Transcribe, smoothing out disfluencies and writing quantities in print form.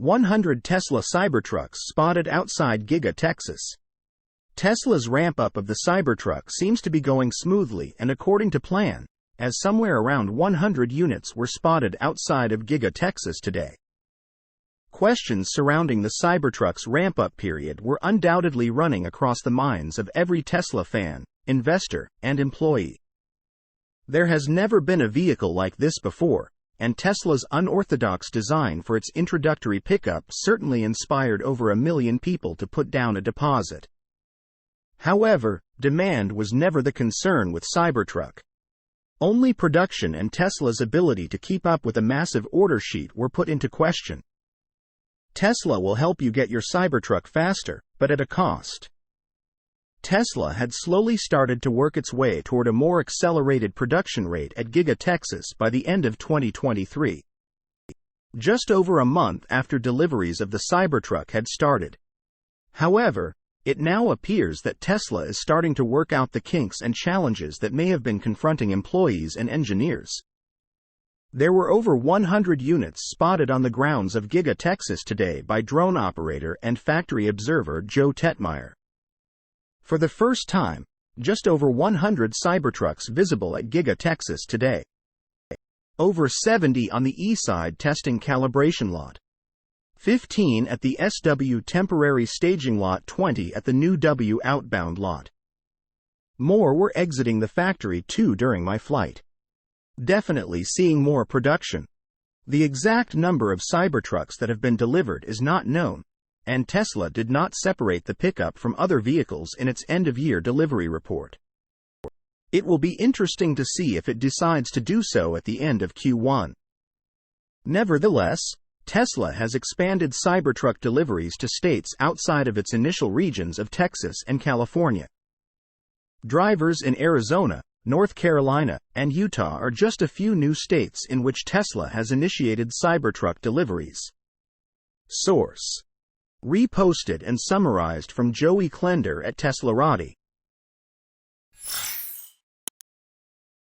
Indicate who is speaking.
Speaker 1: 100 Tesla Cybertrucks spotted outside Giga Texas. Tesla's ramp-up of the Cybertruck seems to be going smoothly and according to plan, as somewhere around 100 units were spotted outside of Giga Texas today. Questions surrounding the Cybertruck's ramp-up period were undoubtedly running across the minds of every Tesla fan, investor, and employee. There has never been a vehicle like this before, and Tesla's unorthodox design for its introductory pickup certainly inspired over 1 million people to put down a deposit. However, demand was never the concern with Cybertruck. Only production and Tesla's ability to keep up with a massive order sheet were put into question. Tesla will help you get your Cybertruck faster, but at a cost. Tesla had slowly started to work its way toward a more accelerated production rate at Giga Texas by the end of 2023. Just over a month after deliveries of the Cybertruck had started. However, it now appears that Tesla is starting to work out the kinks and challenges that may have been confronting employees and engineers. There were over 100 units spotted on the grounds of Giga Texas today by drone operator and factory observer Joe Tetmeyer. For the first time, just over 100 Cybertrucks visible at Giga Texas today. Over 70 on the E-side testing calibration lot. 15 at the SW temporary staging lot, 20 at the new W outbound lot. More were exiting the factory too during my flight. Definitely seeing more production. The exact number of Cybertrucks that have been delivered is not known, and Tesla did not separate the pickup from other vehicles in its end-of-year delivery report. It will be interesting to see if it decides to do so at the end of Q1. Nevertheless, Tesla has expanded Cybertruck deliveries to states outside of its initial regions of Texas and California. Drivers in Arizona, North Carolina, and Utah are just a few new states in which Tesla has initiated Cybertruck deliveries. Source: reposted and summarized from Joey Klender at teslarati.